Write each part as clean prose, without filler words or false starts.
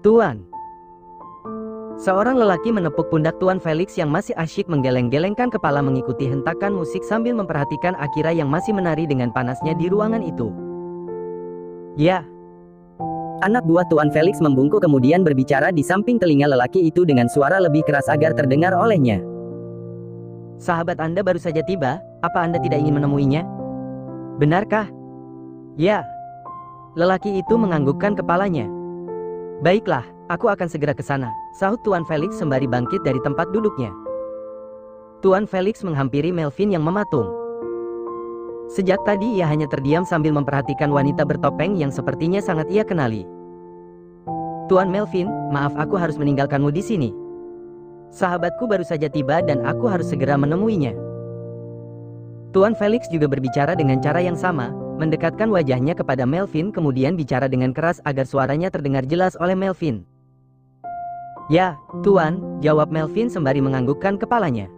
Tuan. Seorang lelaki menepuk pundak Tuan Felix yang masih asyik menggeleng-gelengkan kepala mengikuti hentakan musik sambil memperhatikan Akira yang masih menari dengan panasnya di ruangan itu. Ya. Anak buah Tuan Felix membungkuk kemudian berbicara di samping telinga lelaki itu dengan suara lebih keras agar terdengar olehnya. Sahabat Anda baru saja tiba, apa Anda tidak ingin menemuinya? Benarkah? Ya. Lelaki itu menganggukkan kepalanya. Baiklah, aku akan segera ke sana, sahut Tuan Felix sembari bangkit dari tempat duduknya. Tuan Felix menghampiri Melvin yang mematung. Sejak tadi ia hanya terdiam sambil memperhatikan wanita bertopeng yang sepertinya sangat ia kenali. Tuan Melvin, maaf aku harus meninggalkanmu di sini. Sahabatku baru saja tiba dan aku harus segera menemuinya. Tuan Felix juga berbicara dengan cara yang sama, mendekatkan wajahnya kepada Melvin kemudian bicara dengan keras agar suaranya terdengar jelas oleh Melvin. Ya, Tuan, jawab Melvin sembari menganggukkan kepalanya.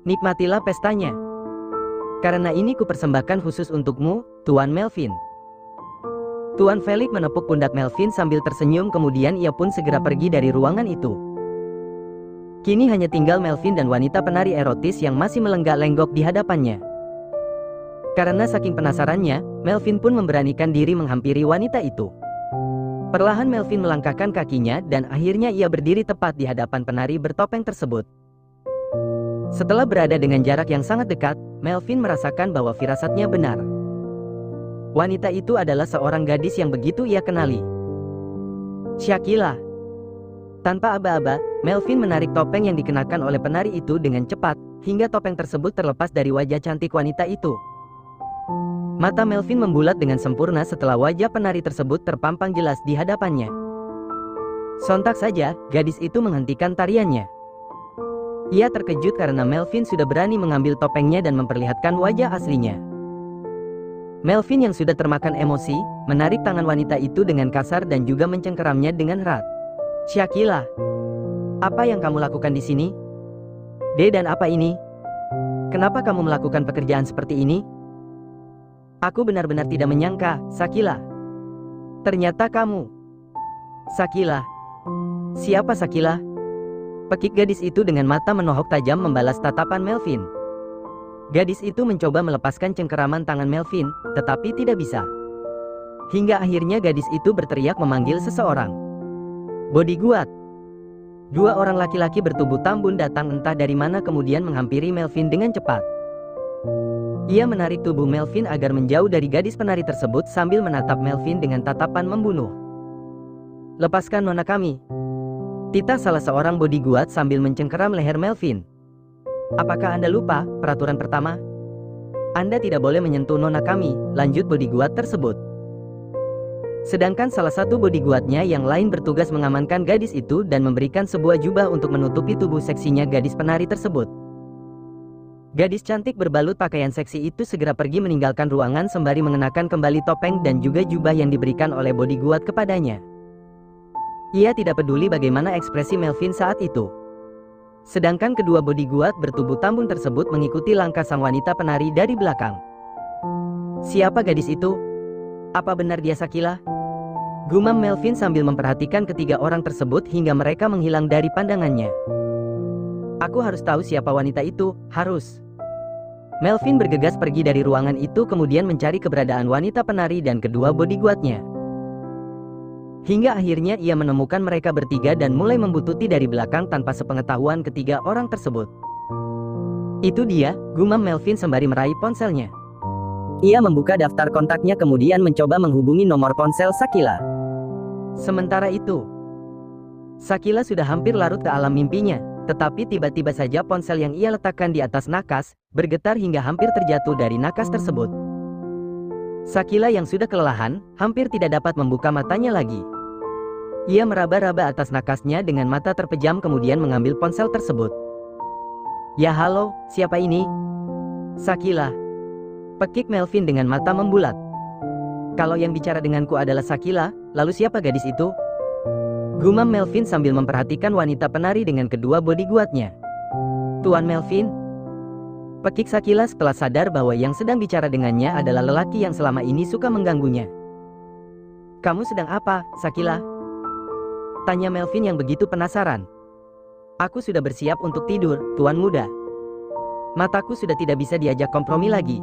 Nikmatilah pestanya. Karena ini kupersembahkan khusus untukmu, Tuan Melvin. Tuan Felix menepuk pundak Melvin sambil tersenyum kemudian ia pun segera pergi dari ruangan itu. Kini hanya tinggal Melvin dan wanita penari erotis yang masih melenggak-lenggok di hadapannya. Karena saking penasarannya, Melvin pun memberanikan diri menghampiri wanita itu. Perlahan Melvin melangkahkan kakinya dan akhirnya ia berdiri tepat di hadapan penari bertopeng tersebut. Setelah berada dengan jarak yang sangat dekat, Melvin merasakan bahwa firasatnya benar. Wanita itu adalah seorang gadis yang begitu ia kenali. Shakila. Tanpa aba-aba, Melvin menarik topeng yang dikenakan oleh penari itu dengan cepat, hingga topeng tersebut terlepas dari wajah cantik wanita itu. Mata Melvin membulat dengan sempurna setelah wajah penari tersebut terpampang jelas di hadapannya. Sontak saja, gadis itu menghentikan tariannya. Ia terkejut karena Melvin sudah berani mengambil topengnya dan memperlihatkan wajah aslinya. Melvin yang sudah termakan emosi, menarik tangan wanita itu dengan kasar dan juga mencengkeramnya dengan erat. Shakila, apa yang kamu lakukan di sini? Dan apa ini? Kenapa kamu melakukan pekerjaan seperti ini? Aku benar-benar tidak menyangka, Shakila. Ternyata kamu. Shakila. Siapa Shakila? Pekik gadis itu dengan mata menohok tajam membalas tatapan Melvin. Gadis itu mencoba melepaskan cengkeraman tangan Melvin, tetapi tidak bisa. Hingga akhirnya gadis itu berteriak memanggil seseorang. Bodyguard. Dua orang laki-laki bertubuh tambun datang entah dari mana kemudian menghampiri Melvin dengan cepat. Ia menarik tubuh Melvin agar menjauh dari gadis penari tersebut sambil menatap Melvin dengan tatapan membunuh. Lepaskan nona kami. Titah salah seorang bodyguard sambil mencengkeram leher Melvin. Apakah Anda lupa, peraturan pertama? Anda tidak boleh menyentuh nona kami, lanjut bodyguard tersebut. Sedangkan salah satu bodyguardnya yang lain bertugas mengamankan gadis itu dan memberikan sebuah jubah untuk menutupi tubuh seksinya gadis penari tersebut. Gadis cantik berbalut pakaian seksi itu segera pergi meninggalkan ruangan sembari mengenakan kembali topeng dan juga jubah yang diberikan oleh bodyguard kepadanya. Ia tidak peduli bagaimana ekspresi Melvin saat itu. Sedangkan kedua bodyguard bertubuh tambun tersebut mengikuti langkah sang wanita penari dari belakang. Siapa gadis itu? Apa benar dia Shakila? Gumam Melvin sambil memperhatikan ketiga orang tersebut hingga mereka menghilang dari pandangannya. Aku harus tahu siapa wanita itu, harus. Melvin bergegas pergi dari ruangan itu kemudian mencari keberadaan wanita penari dan kedua bodyguardnya. Hingga akhirnya ia menemukan mereka bertiga dan mulai membuntuti dari belakang tanpa sepengetahuan ketiga orang tersebut. Itu dia, gumam Melvin sembari meraih ponselnya. Ia membuka daftar kontaknya kemudian mencoba menghubungi nomor ponsel Shakila. Sementara itu, Shakila sudah hampir larut ke alam mimpinya, tetapi tiba-tiba saja ponsel yang ia letakkan di atas nakas, bergetar hingga hampir terjatuh dari nakas tersebut. Shakila yang sudah kelelahan, hampir tidak dapat membuka matanya lagi. Ia meraba-raba atas nakasnya dengan mata terpejam kemudian mengambil ponsel tersebut. Ya halo, siapa ini? Shakila. Pekik Melvin dengan mata membulat. Kalau yang bicara denganku adalah Shakila, lalu siapa gadis itu? Gumam Melvin sambil memperhatikan wanita penari dengan kedua bodyguardnya. Tuan Melvin. Pekik Shakila setelah sadar bahwa yang sedang bicara dengannya adalah lelaki yang selama ini suka mengganggunya. Kamu sedang apa, Shakila? Tanya Melvin yang begitu penasaran. Aku sudah bersiap untuk tidur, Tuan Muda. Mataku sudah tidak bisa diajak kompromi lagi.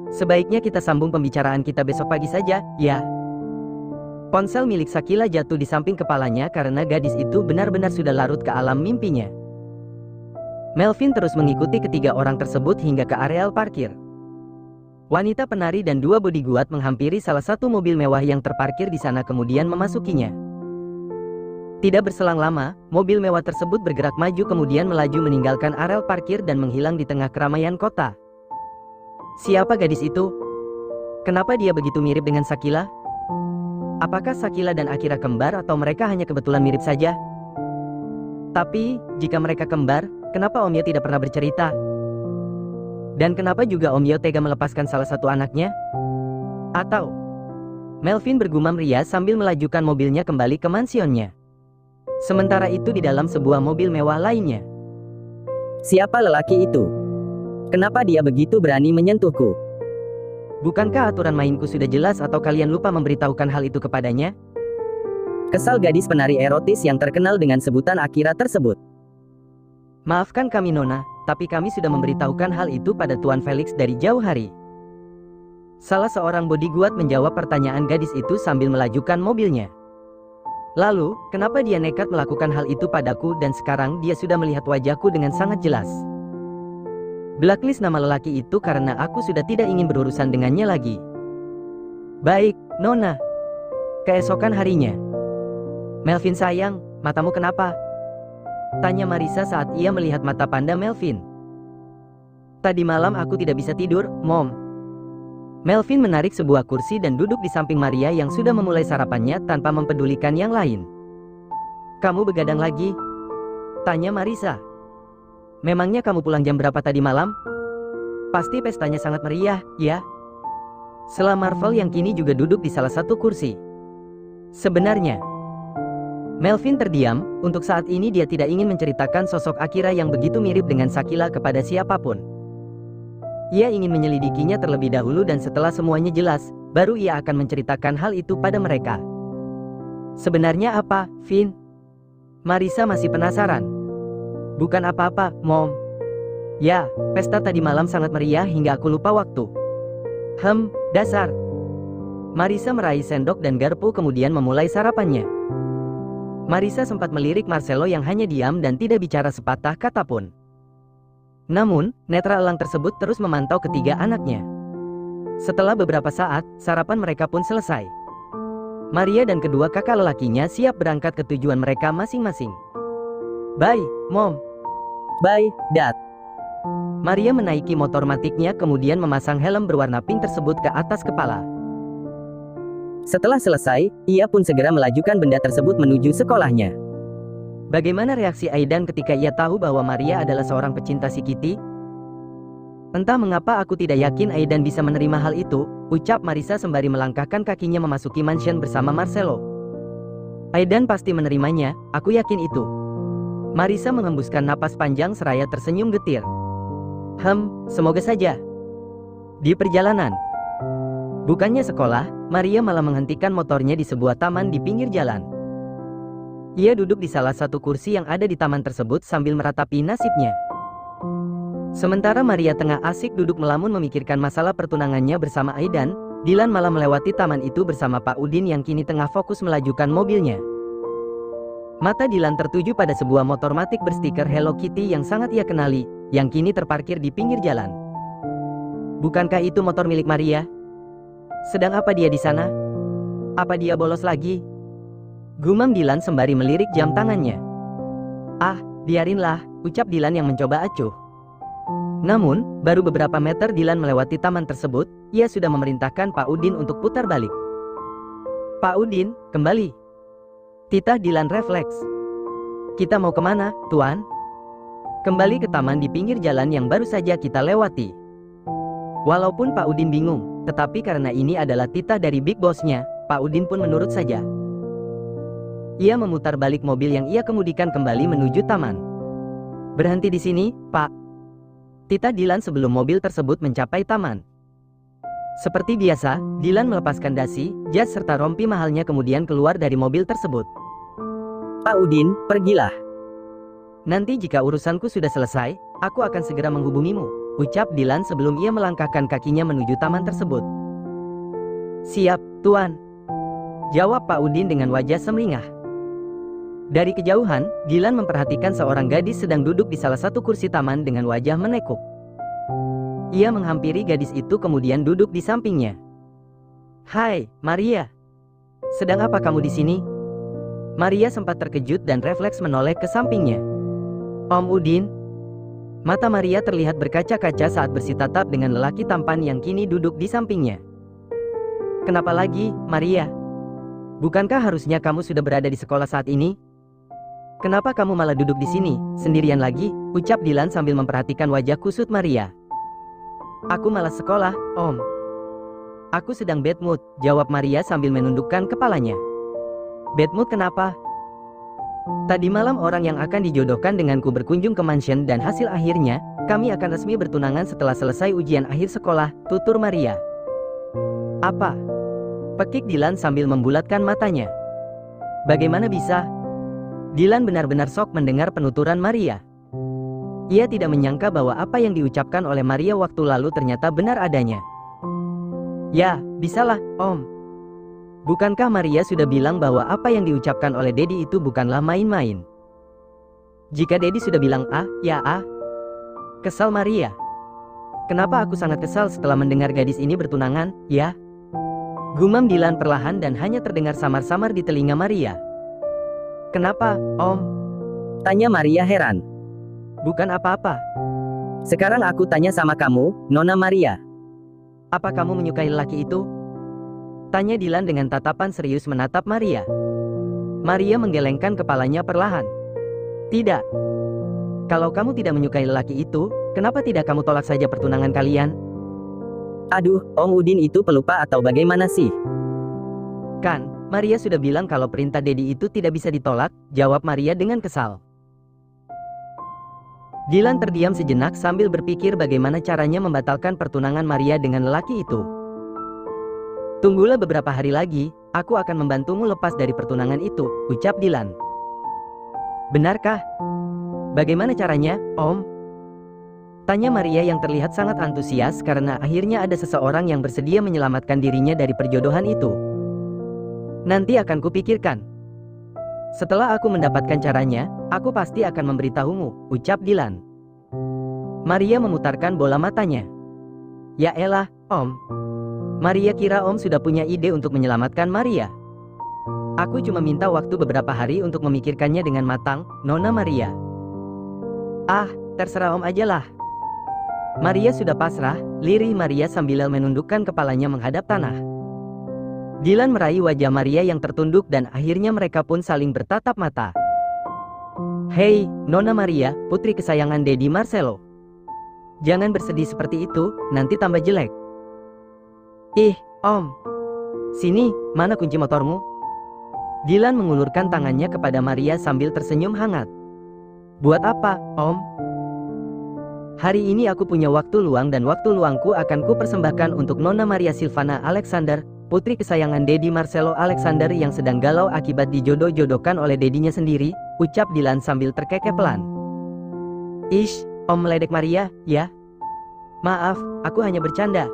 Sebaiknya kita sambung pembicaraan kita besok pagi saja, ya. Ponsel milik Shakila jatuh di samping kepalanya karena gadis itu benar-benar sudah larut ke alam mimpinya. Melvin terus mengikuti ketiga orang tersebut hingga ke areal parkir. Wanita penari dan 2 bodyguard menghampiri salah satu mobil mewah yang terparkir di sana kemudian memasukinya. Tidak berselang lama, mobil mewah tersebut bergerak maju kemudian melaju meninggalkan areal parkir dan menghilang di tengah keramaian kota. Siapa gadis itu? Kenapa dia begitu mirip dengan Shakila? Apakah Shakila dan Akira kembar atau mereka hanya kebetulan mirip saja? Tapi, jika mereka kembar, kenapa Om Yo tidak pernah bercerita? Dan kenapa juga Om Yo tega melepaskan salah satu anaknya? Atau Melvin bergumam ria sambil melajukan mobilnya kembali ke mansionnya. Sementara itu di dalam sebuah mobil mewah lainnya. Siapa lelaki itu? Kenapa dia begitu berani menyentuhku? Bukankah aturan mainku sudah jelas atau kalian lupa memberitahukan hal itu kepadanya? Kesal gadis penari erotis yang terkenal dengan sebutan Akira tersebut. Maafkan kami Nona, tapi kami sudah memberitahukan hal itu pada Tuan Felix dari jauh hari. Salah seorang bodyguard menjawab pertanyaan gadis itu sambil melajukan mobilnya. Lalu, kenapa dia nekat melakukan hal itu padaku dan sekarang dia sudah melihat wajahku dengan sangat jelas? Blacklist nama lelaki itu karena aku sudah tidak ingin berurusan dengannya lagi. Baik, Nona. Keesokan harinya. Melvin sayang, matamu kenapa? Tanya Marisa saat ia melihat mata panda Melvin. Tadi malam aku tidak bisa tidur, Mom. Melvin menarik sebuah kursi dan duduk di samping Maria yang sudah memulai sarapannya tanpa mempedulikan yang lain. Kamu begadang lagi? Tanya Marisa. Memangnya kamu pulang jam berapa tadi malam? Pasti pestanya sangat meriah, ya? Sela Marvel yang kini juga duduk di salah satu kursi. Sebenarnya, Melvin terdiam, untuk saat ini dia tidak ingin menceritakan sosok Akira yang begitu mirip dengan Shakila kepada siapapun. Ia ingin menyelidikinya terlebih dahulu dan setelah semuanya jelas, baru ia akan menceritakan hal itu pada mereka. Sebenarnya apa, Vin? Marisa masih penasaran. Bukan apa-apa, Mom. Ya, pesta tadi malam sangat meriah hingga aku lupa waktu. Dasar. Marisa meraih sendok dan garpu kemudian memulai sarapannya. Marisa sempat melirik Marcelo yang hanya diam dan tidak bicara sepatah kata pun. Namun, netra elang tersebut terus memantau ketiga anaknya. Setelah beberapa saat, sarapan mereka pun selesai. Maria dan kedua kakak lelakinya siap berangkat ke tujuan mereka masing-masing. Bye, Mom. Bye, Dad. Maria menaiki motor matiknya kemudian memasang helm berwarna pink tersebut ke atas kepala. Setelah selesai, ia pun segera melajukan benda tersebut menuju sekolahnya. Bagaimana reaksi Aidan ketika ia tahu bahwa Maria adalah seorang pecinta si Kitty? Entah mengapa aku tidak yakin Aidan bisa menerima hal itu, ucap Marisa sembari melangkahkan kakinya memasuki mansion bersama Marcelo. Aidan pasti menerimanya, aku yakin itu. Marisa menghembuskan napas panjang seraya tersenyum getir. Semoga saja. Di perjalanan, bukannya sekolah, Maria malah menghentikan motornya di sebuah taman di pinggir jalan. Ia duduk di salah satu kursi yang ada di taman tersebut sambil meratapi nasibnya. Sementara Maria tengah asik duduk melamun memikirkan masalah pertunangannya bersama Aidan, Dylan malah melewati taman itu bersama Pak Udin yang kini tengah fokus melajukan mobilnya. Mata Dylan tertuju pada sebuah motor matik berstiker Hello Kitty yang sangat ia kenali, yang kini terparkir di pinggir jalan. Bukankah itu motor milik Maria? Sedang apa dia di sana? Apa dia bolos lagi? Gumam Dylan sembari melirik jam tangannya. Ah, biarinlah, ucap Dylan yang mencoba acuh. Namun, baru beberapa meter Dylan melewati taman tersebut, ia sudah memerintahkan Pak Udin untuk putar balik. Pak Udin, kembali. Titah Dylan refleks. Kita mau kemana, Tuan? Kembali ke taman di pinggir jalan yang baru saja kita lewati. Walaupun Pak Udin bingung, tetapi karena ini adalah titah dari Big Boss-nya, Pak Udin pun menurut saja. Ia memutar balik mobil yang ia kemudikan kembali menuju taman. Berhenti di sini, Pak. Titah Dylan sebelum mobil tersebut mencapai taman. Seperti biasa, Dylan melepaskan dasi, jas serta rompi mahalnya kemudian keluar dari mobil tersebut. Pak Udin, pergilah. Nanti jika urusanku sudah selesai, aku akan segera menghubungimu, ucap Dilan sebelum ia melangkahkan kakinya menuju taman tersebut. Siap, Tuan. Jawab Pak Udin dengan wajah semeringah. Dari kejauhan, Dilan memperhatikan seorang gadis sedang duduk di salah satu kursi taman dengan wajah menekuk. Ia menghampiri gadis itu kemudian duduk di sampingnya. Hai, Maria. Sedang apa kamu di sini? Maria sempat terkejut dan refleks menoleh ke sampingnya. Om Udin. Mata Maria terlihat berkaca-kaca saat bersitatap dengan lelaki tampan yang kini duduk di sampingnya. Kenapa lagi, Maria? Bukankah harusnya kamu sudah berada di sekolah saat ini? Kenapa kamu malah duduk di sini, sendirian lagi? Ucap Dilan sambil memperhatikan wajah kusut Maria. Aku malas sekolah, Om. Aku sedang bad mood, jawab Maria sambil menundukkan kepalanya. Bad mood kenapa? Tadi malam orang yang akan dijodohkan denganku berkunjung ke mansion dan hasil akhirnya, kami akan resmi bertunangan setelah selesai ujian akhir sekolah, tutur Maria. Apa? Pekik Dilan sambil membulatkan matanya. Bagaimana bisa? Dilan benar-benar shock mendengar penuturan Maria. Ia tidak menyangka bahwa apa yang diucapkan oleh Maria waktu lalu ternyata benar adanya. Ya, bisalah, Om. Bukankah Maria sudah bilang bahwa apa yang diucapkan oleh Dedi itu bukanlah main-main? Jika Dedi sudah bilang A, ya A. Kesal Maria. Kenapa aku sangat kesal setelah mendengar gadis ini bertunangan, ya? Gumam Dilan perlahan dan hanya terdengar samar-samar di telinga Maria. Kenapa, Om? Tanya Maria heran. Bukan apa-apa. Sekarang aku tanya sama kamu, Nona Maria. Apa kamu menyukai lelaki itu? Tanya Dilan dengan tatapan serius menatap Maria. Maria menggelengkan kepalanya perlahan. Tidak. Kalau kamu tidak menyukai lelaki itu, kenapa tidak kamu tolak saja pertunangan kalian? Aduh, Om Udin itu pelupa atau bagaimana sih? Kan, Maria sudah bilang kalau perintah Dedi itu tidak bisa ditolak, jawab Maria dengan kesal. Dilan terdiam sejenak sambil berpikir bagaimana caranya membatalkan pertunangan Maria dengan lelaki itu. Tunggulah beberapa hari lagi, aku akan membantumu lepas dari pertunangan itu, ucap Dilan. Benarkah? Bagaimana caranya, Om? Tanya Maria yang terlihat sangat antusias karena akhirnya ada seseorang yang bersedia menyelamatkan dirinya dari perjodohan itu. Nanti akan kupikirkan. Setelah aku mendapatkan caranya, aku pasti akan memberitahumu, ucap Dilan. Maria memutarkan bola matanya. Ya elah, Om. Maria kira Om sudah punya ide untuk menyelamatkan Maria. Aku cuma minta waktu beberapa hari untuk memikirkannya dengan matang, Nona Maria. Ah, terserah Om ajalah. Maria sudah pasrah, lirih Maria sambil menundukkan kepalanya menghadap tanah. Dilan meraih wajah Maria yang tertunduk dan akhirnya mereka pun saling bertatap mata. Hei, Nona Maria, putri kesayangan Dedi Marcelo. Jangan bersedih seperti itu, nanti tambah jelek. Ih, Om. Sini, mana kunci motormu? Dilan mengulurkan tangannya kepada Maria sambil tersenyum hangat. Buat apa, Om? Hari ini aku punya waktu luang dan waktu luangku akan kupersembahkan untuk Nona Maria Silvana Alexander, putri kesayangan Dedi Marcelo Alexander yang sedang galau akibat dijodoh-jodohkan oleh dedinya sendiri, ucap Dilan sambil terkekeh pelan. Ish, Om meledek Maria, ya? Maaf, aku hanya bercanda.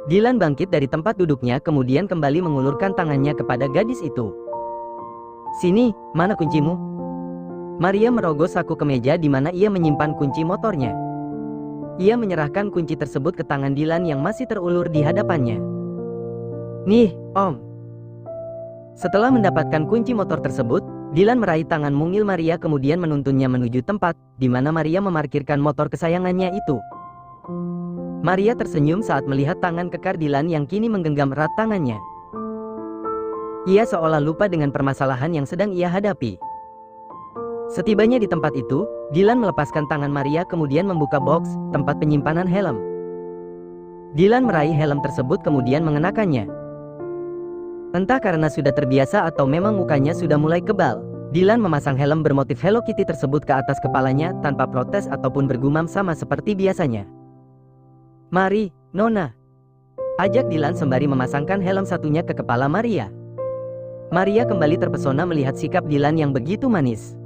Dilan bangkit dari tempat duduknya kemudian kembali mengulurkan tangannya kepada gadis itu. Sini, mana kuncimu? Maria merogoh saku kemeja di mana ia menyimpan kunci motornya. Ia menyerahkan kunci tersebut ke tangan Dilan yang masih terulur di hadapannya. Nih, Om. Setelah mendapatkan kunci motor tersebut, Dilan meraih tangan mungil Maria kemudian menuntunnya menuju tempat di mana Maria memarkirkan motor kesayangannya itu. Maria tersenyum saat melihat tangan kekar Dilan yang kini menggenggam erat tangannya. Ia seolah lupa dengan permasalahan yang sedang ia hadapi. Setibanya di tempat itu, Dilan melepaskan tangan Maria kemudian membuka box, tempat penyimpanan helm. Dilan meraih helm tersebut kemudian mengenakannya. Entah karena sudah terbiasa atau memang mukanya sudah mulai kebal, Dilan memasang helm bermotif Hello Kitty tersebut ke atas kepalanya tanpa protes ataupun bergumam sama seperti biasanya. Mari, Nona. Ajak Dilan sembari memasangkan helm satunya ke kepala Maria. Maria kembali terpesona melihat sikap Dylan yang begitu manis.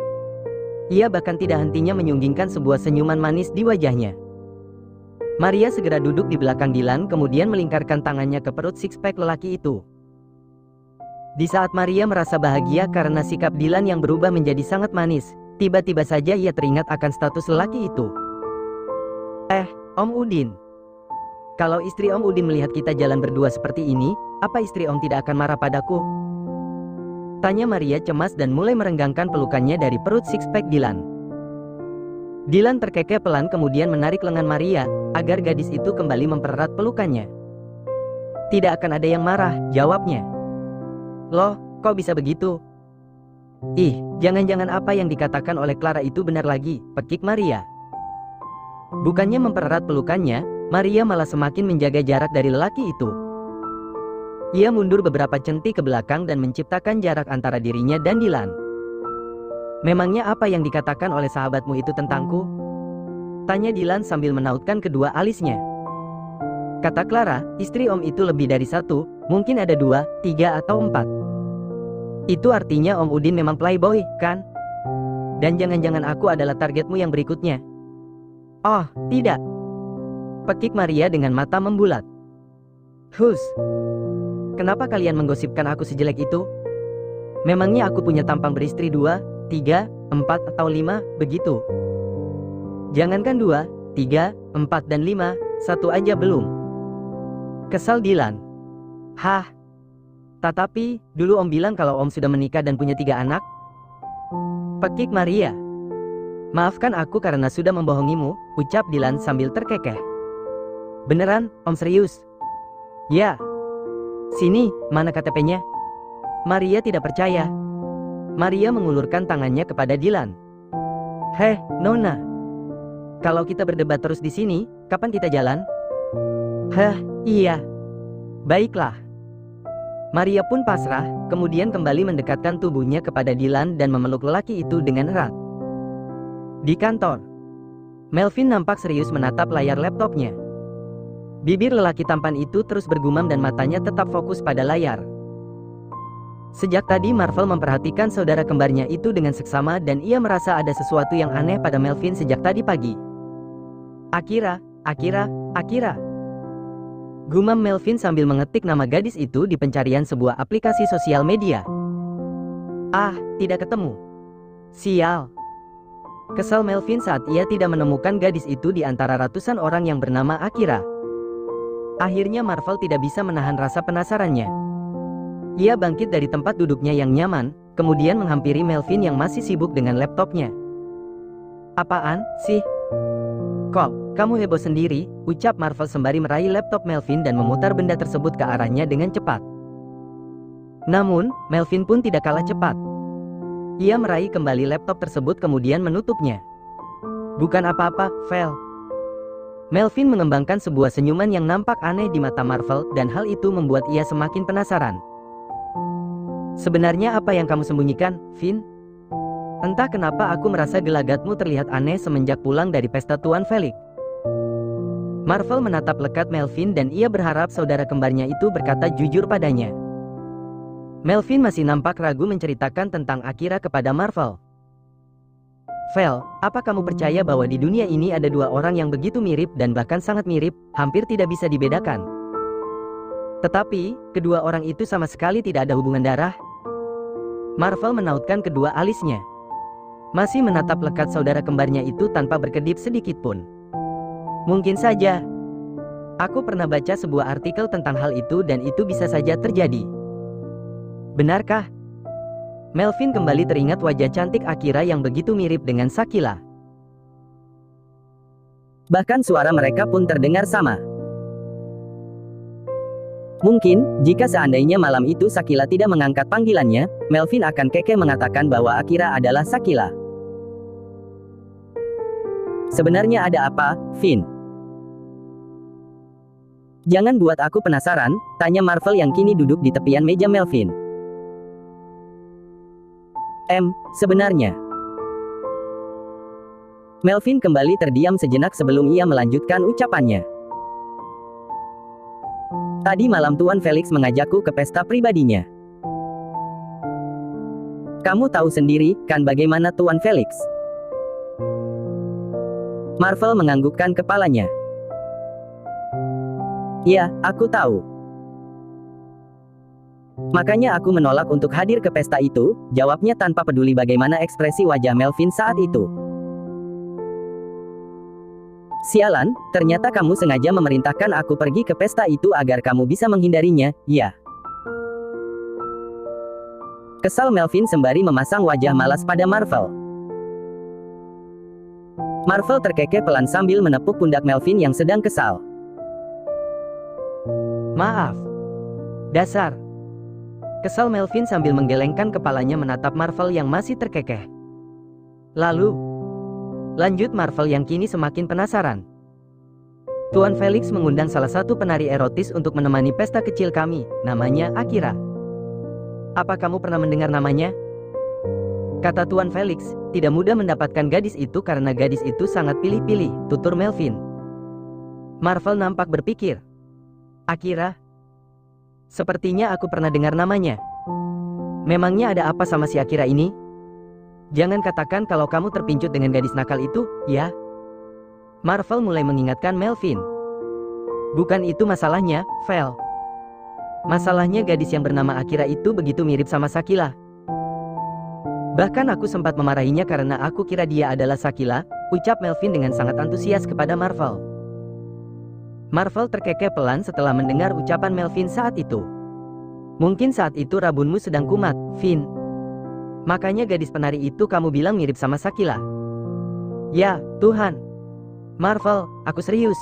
Ia bahkan tidak hentinya menyunggingkan sebuah senyuman manis di wajahnya. Maria segera duduk di belakang Dylan kemudian melingkarkan tangannya ke perut six-pack lelaki itu. Di saat Maria merasa bahagia karena sikap Dylan yang berubah menjadi sangat manis, tiba-tiba saja ia teringat akan status lelaki itu. Om Udin. Kalau istri Om Udin melihat kita jalan berdua seperti ini, apa istri Om tidak akan marah padaku? Tanya Maria cemas dan mulai merenggangkan pelukannya dari perut six-pack Dylan. Dylan terkekeh pelan kemudian menarik lengan Maria, agar gadis itu kembali mempererat pelukannya. Tidak akan ada yang marah, jawabnya. Loh, kok bisa begitu? Ih, jangan-jangan apa yang dikatakan oleh Clara itu benar lagi, pekik Maria. Bukannya mempererat pelukannya, Maria malah semakin menjaga jarak dari lelaki itu. Ia mundur beberapa centi ke belakang dan menciptakan jarak antara dirinya dan Dylan. Memangnya apa yang dikatakan oleh sahabatmu itu tentangku? Tanya Dylan sambil menautkan kedua alisnya. Kata Clara, istri Om itu lebih dari satu, mungkin ada 2, 3 atau 4. Itu artinya Om Udin memang playboy, kan? Dan jangan-jangan aku adalah targetmu yang berikutnya. Oh, tidak. Pekik Maria dengan mata membulat. Hus. Kenapa kalian menggosipkan aku sejelek itu? Memangnya aku punya tampang beristri 2, 3, 4 atau 5, begitu? Jangankan 2, 3, 4 dan 5, 1 aja belum. Kesal Dylan. Hah? Tetapi, dulu Om bilang kalau Om sudah menikah dan punya 3 anak? Pekik Maria. Maafkan aku karena sudah membohongimu, ucap Dylan sambil terkekeh. Beneran, Om serius? Ya. Sini, mana KTP-nya? Maria tidak percaya. Maria mengulurkan tangannya kepada Dylan. Heh, Nona. Kalau kita berdebat terus di sini, kapan kita jalan? Heh, iya. Baiklah. Maria pun pasrah, kemudian kembali mendekatkan tubuhnya kepada Dylan dan memeluk lelaki itu dengan erat. Di kantor, Melvin nampak serius menatap layar laptopnya. Bibir lelaki tampan itu terus bergumam dan matanya tetap fokus pada layar. Sejak tadi Marvel memperhatikan saudara kembarnya itu dengan seksama dan ia merasa ada sesuatu yang aneh pada Melvin sejak tadi pagi. Akira. Gumam Melvin sambil mengetik nama gadis itu di pencarian sebuah aplikasi sosial media. Ah, tidak ketemu. Sial. Kesal Melvin saat ia tidak menemukan gadis itu di antara ratusan orang yang bernama Akira. Akhirnya Marvel tidak bisa menahan rasa penasarannya. Ia bangkit dari tempat duduknya yang nyaman, kemudian menghampiri Melvin yang masih sibuk dengan laptopnya. Apaan sih? Kok, kamu heboh sendiri, ucap Marvel sembari meraih laptop Melvin dan memutar benda tersebut ke arahnya dengan cepat. Namun, Melvin pun tidak kalah cepat. Ia meraih kembali laptop tersebut kemudian menutupnya. Bukan apa-apa, Vel. Melvin mengembangkan sebuah senyuman yang nampak aneh di mata Marvel dan hal itu membuat ia semakin penasaran. Sebenarnya apa yang kamu sembunyikan, Vin? Entah kenapa aku merasa gelagatmu terlihat aneh semenjak pulang dari pesta Tuan Felix. Marvel menatap lekat Melvin dan ia berharap saudara kembarnya itu berkata jujur padanya. Melvin masih nampak ragu menceritakan tentang Akira kepada Marvel. Vel, apa kamu percaya bahwa di dunia ini ada 2 orang yang begitu mirip dan bahkan sangat mirip, hampir tidak bisa dibedakan? Tetapi, kedua orang itu sama sekali tidak ada hubungan darah. Marvel menautkan kedua alisnya. Masih menatap lekat saudara kembarnya itu tanpa berkedip sedikit pun. Mungkin saja. Aku pernah baca sebuah artikel tentang hal itu dan itu bisa saja terjadi. Benarkah? Melvin kembali teringat wajah cantik Akira yang begitu mirip dengan Sakila. Bahkan suara mereka pun terdengar sama. Mungkin, jika seandainya malam itu Sakila tidak mengangkat panggilannya, Melvin akan kekeh mengatakan bahwa Akira adalah Sakila. Sebenarnya ada apa, Vin? Jangan buat aku penasaran, tanya Marvel yang kini duduk di tepian meja Melvin. Sebenarnya. Melvin kembali terdiam sejenak sebelum ia melanjutkan ucapannya. Tadi malam Tuan Felix mengajakku ke pesta pribadinya. Kamu tahu sendiri, kan bagaimana Tuan Felix? Marvel menganggukkan kepalanya. Ya, aku tahu. Makanya aku menolak untuk hadir ke pesta itu, jawabnya tanpa peduli bagaimana ekspresi wajah Melvin saat itu. Sialan, ternyata kamu sengaja memerintahkan aku pergi ke pesta itu agar kamu bisa menghindarinya, ya? Kesal Melvin sembari memasang wajah malas pada Marvel. Marvel terkekeh pelan sambil menepuk pundak Melvin yang sedang kesal. Maaf. Dasar. Kesal Melvin sambil menggelengkan kepalanya menatap Marvel yang masih terkekeh. Lalu, lanjut Marvel yang kini semakin penasaran. Tuan Felix mengundang salah satu penari erotis untuk menemani pesta kecil kami, namanya Akira. Apa kamu pernah mendengar namanya? Kata Tuan Felix, tidak mudah mendapatkan gadis itu karena gadis itu sangat pilih-pilih, tutur Melvin. Marvel nampak berpikir. Akira? Sepertinya aku pernah dengar namanya. Memangnya ada apa sama si Akira ini? Jangan katakan kalau kamu terpincut dengan gadis nakal itu, ya? Marvel mulai mengingatkan Melvin. Bukan itu masalahnya, Vel. Masalahnya gadis yang bernama Akira itu begitu mirip sama Sakila. Bahkan aku sempat memarahinya karena aku kira dia adalah Sakila, ucap Melvin dengan sangat antusias kepada Marvel. Marvel terkekeh pelan setelah mendengar ucapan Melvin saat itu. Mungkin saat itu rabunmu sedang kumat, Vin. Makanya gadis penari itu kamu bilang mirip sama Sakila. Ya, Tuhan. Marvel, aku serius.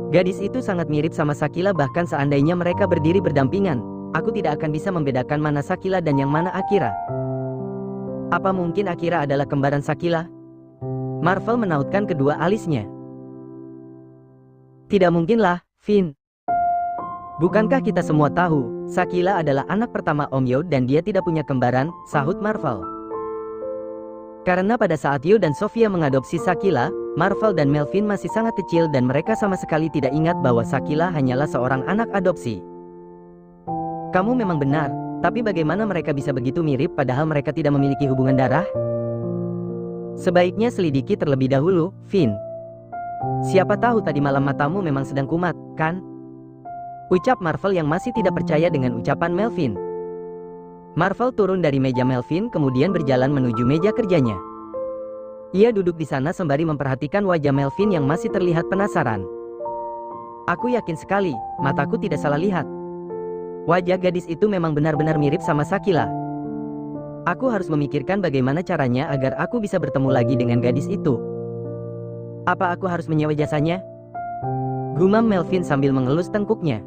Gadis itu sangat mirip sama Sakila bahkan seandainya mereka berdiri berdampingan, aku tidak akan bisa membedakan mana Sakila dan yang mana Akira. Apa mungkin Akira adalah kembaran Sakila? Marvel menautkan kedua alisnya. Tidak mungkinlah, Vin. Bukankah kita semua tahu, Sakila adalah anak pertama Om Yo dan dia tidak punya kembaran, sahut Marvel. Karena pada saat Yo dan Sofia mengadopsi Sakila, Marvel dan Melvin masih sangat kecil dan mereka sama sekali tidak ingat bahwa Sakila hanyalah seorang anak adopsi. Kamu memang benar, tapi bagaimana mereka bisa begitu mirip padahal mereka tidak memiliki hubungan darah? Sebaiknya selidiki terlebih dahulu, Vin. Siapa tahu tadi malam matamu memang sedang kumat, kan? Ucap Marvel yang masih tidak percaya dengan ucapan Melvin. Marvel turun dari meja Melvin kemudian berjalan menuju meja kerjanya. Ia duduk di sana sembari memperhatikan wajah Melvin yang masih terlihat penasaran. Aku yakin sekali, mataku tidak salah lihat. Wajah gadis itu memang benar-benar mirip sama Sakila. Aku harus memikirkan bagaimana caranya agar aku bisa bertemu lagi dengan gadis itu. Apa aku harus menyewa jasanya? Gumam Melvin sambil mengelus tengkuknya.